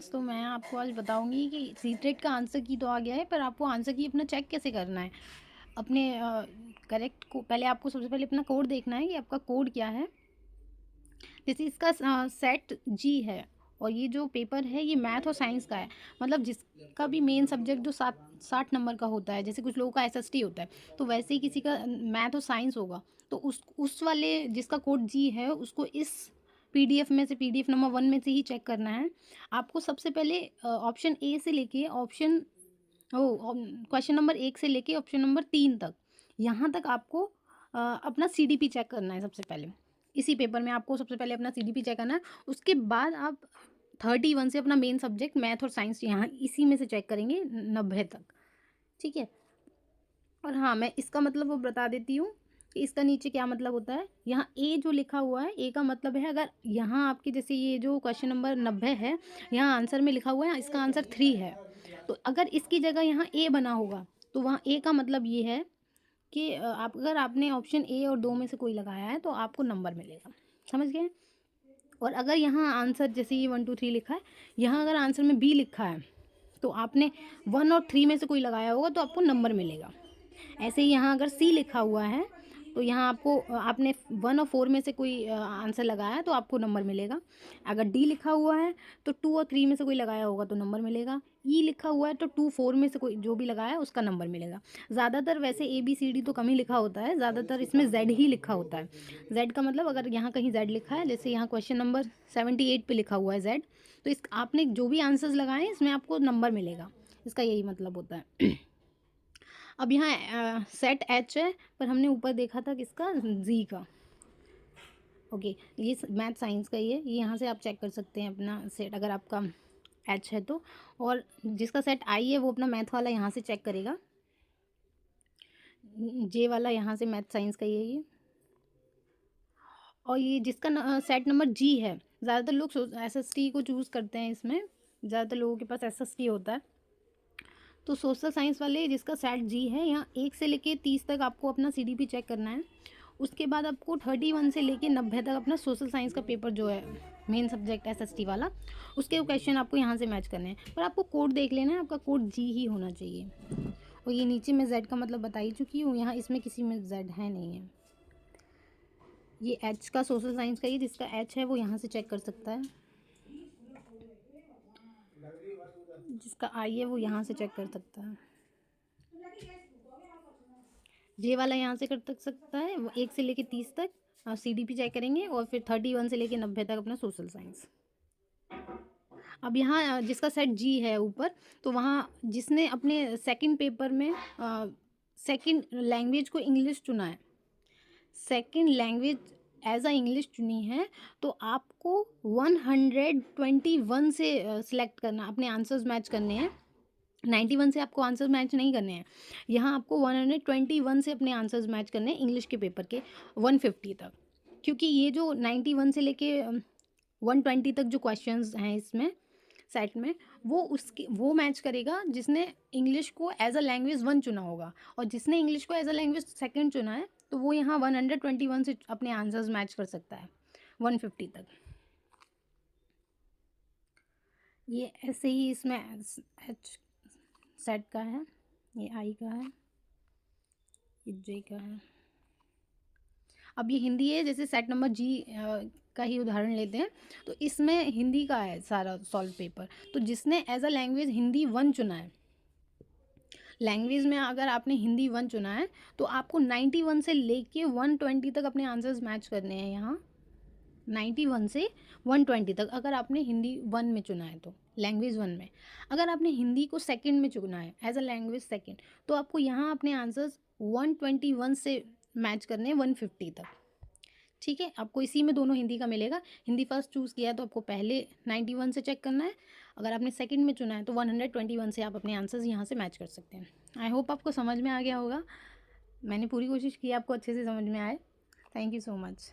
तो मैं आपको आज बताऊंगी कि सीटेट का आंसर की तो आ गया है, पर आपको आंसर की अपना चेक कैसे करना है। अपने करेक्ट को पहले आपको सबसे पहले अपना कोड देखना है कि आपका कोड क्या है। जैसे इसका सेट जी है और ये जो पेपर है ये मैथ और साइंस का है। मतलब जिसका भी मेन सब्जेक्ट जो 60 नंबर का होता है, जैसे कुछ लोगों का एसएसटी होता है, तो वैसे ही किसी का मैथ और साइंस होगा। तो उस वाले जिसका कोड जी है उसको इस पीडीएफ में से, पीडीएफ नंबर 1 में से ही चेक करना है। आपको सबसे पहले ऑप्शन ए से लेके ऑप्शन ओ क्वेश्चन नंबर 1 से लेके ऑप्शन नंबर 3 तक, यहाँ तक आपको अपना सीडीपी चेक करना है। सबसे पहले इसी पेपर में आपको सबसे पहले अपना सीडीपी चेक करना है। उसके बाद आप 31 से अपना मेन सब्जेक्ट मैथ और साइंस यहाँ इसी में से चेक करेंगे 90 तक। ठीक है। और हाँ, मैं इसका मतलब वो बता देती हूँ कि इसका नीचे क्या मतलब होता है। यहाँ ए जो लिखा हुआ है, ए का मतलब है अगर यहाँ आपके जैसे ये जो क्वेश्चन नंबर 90 है, यहाँ आंसर में लिखा हुआ है इसका आंसर 3 है, तो अगर इसकी जगह यहाँ ए बना होगा तो वहाँ ए का मतलब ये है कि आप अगर आपने ऑप्शन ए और 2 में से कोई लगाया है तो आपको नंबर मिलेगा। समझ गए। और अगर यहाँ आंसर जैसे ये 1 2 3 लिखा है, यहाँ अगर आंसर में बी लिखा है तो आपने 1 और 3 में से कोई लगाया होगा तो आपको नंबर मिलेगा। ऐसे ही यहाँ अगर सी लिखा हुआ है तो यहाँ आपको आपने 1 और 4 में से कोई आंसर लगाया है तो आपको नंबर मिलेगा। अगर डी लिखा हुआ है तो 2 और 3 में से कोई लगाया होगा तो नंबर मिलेगा। ई लिखा हुआ है तो 2 4 में से कोई जो भी लगाया है उसका नंबर मिलेगा। ज़्यादातर वैसे ए बी सी डी तो कम ही लिखा होता है, ज़्यादातर इसमें जेड ही लिखा होता है। जेड का मतलब अगर यहाँ कहीं जेड लिखा है, जैसे यहाँ क्वेश्चन नंबर 78 पे लिखा हुआ है जेड, तो इस आपने जो भी आंसर्स लगाए हैं इसमें आपको नंबर मिलेगा। इसका यही मतलब होता है। अब यहाँ सेट एच है, पर हमने ऊपर देखा था किसका, जी का। ओके, ये मैथ साइंस का ही है। ये यहाँ से आप चेक कर सकते हैं अपना सेट अगर आपका एच है तो। और जिसका सेट आई है वो अपना मैथ वाला यहाँ से चेक करेगा। जे वाला यहाँ से मैथ साइंस का ही है ये। और ये जिसका सेट नंबर जी है, ज़्यादातर लोग एसएसटी को चूज़ करते हैं इसमें, ज़्यादातर लोगों के पास एसएसटी होता है। तो सोशल साइंस वाले जिसका सेट जी है, यहाँ 1 से लेके 30 तक आपको अपना सीडीपी चेक करना है। उसके बाद आपको 31 से लेके 90 तक अपना सोशल साइंस का पेपर जो है मेन सब्जेक्ट एसएसटी वाला, उसके क्वेश्चन आपको यहाँ से मैच करने हैं। पर आपको कोड देख लेना है, आपका कोड जी ही होना चाहिए। और ये नीचे में जेड का मतलब बता ही चुकी हूँ, यहाँ इसमें किसी में जेड है नहीं है। ये एच का सोशल साइंस का ही, जिसका एच है वो यहाँ से चेक कर सकता है। जिसका आई है वो यहाँ से चेक कर सकता है। जे वाला यहाँ से कर सकता है, वो 1 से लेके 30 तक सीडीपी चेक करेंगे। और फिर 31 से लेके 90 तक अपना सोशल साइंस। अब यहाँ जिसका सेट जी है ऊपर, तो वहाँ जिसने अपने सेकंड पेपर में सेकंड लैंग्वेज को इंग्लिश चुना है, second language as a English चुनी है, तो आपको 121 से सिलेक्ट करना, अपने आंसर्स मैच करने हैं। 91 से आपको आंसर्स मैच नहीं करने हैं। यहाँ आपको 121 से अपने आंसर्स मैच करने हैं इंग्लिश के पेपर के 150 तक। क्योंकि ये जो 91 से लेके 120 तक जो क्वेश्चंस हैं इसमें सेट में, वो मैच करेगा जिसने इंग्लिश को एज अ लैंग्वेज 1 चुना होगा। और जिसने इंग्लिश को एज अ लैंग्वेज 2 चुना है तो वो यहाँ 121 से अपने आंसर्स मैच कर सकता है 150 तक। ये ऐसे ही इसमें एच सेट का है, ये आई का है, ये जे का है। अब ये हिंदी है, जैसे सेट नंबर जी का ही उदाहरण लेते हैं, तो इसमें हिंदी का है सारा सॉल्व पेपर। तो जिसने एज अ लैंग्वेज हिंदी 1 चुना है, लैंग्वेज में अगर आपने हिंदी 1 चुना है तो आपको 91 से लेके 120 तक अपने आंसर्स मैच करने हैं। यहाँ 91 से 120 तक अगर आपने हिंदी 1 में चुना है तो लैंग्वेज 1 में। अगर आपने हिंदी को सेकंड में चुना है एज अ लैंग्वेज सेकंड, तो आपको यहाँ अपने आंसर्स 121 से मैच करने हैं 150 तक। ठीक है, आपको इसी में दोनों हिंदी का मिलेगा। हिंदी फर्स्ट चूज़ किया तो आपको पहले 91 से चेक करना है। अगर आपने सेकंड में चुना है तो 121 से आप अपने आंसर्स यहाँ से मैच कर सकते हैं। आई होप आपको समझ में आ गया होगा। मैंने पूरी कोशिश की आपको अच्छे से समझ में आए। Thank you so much.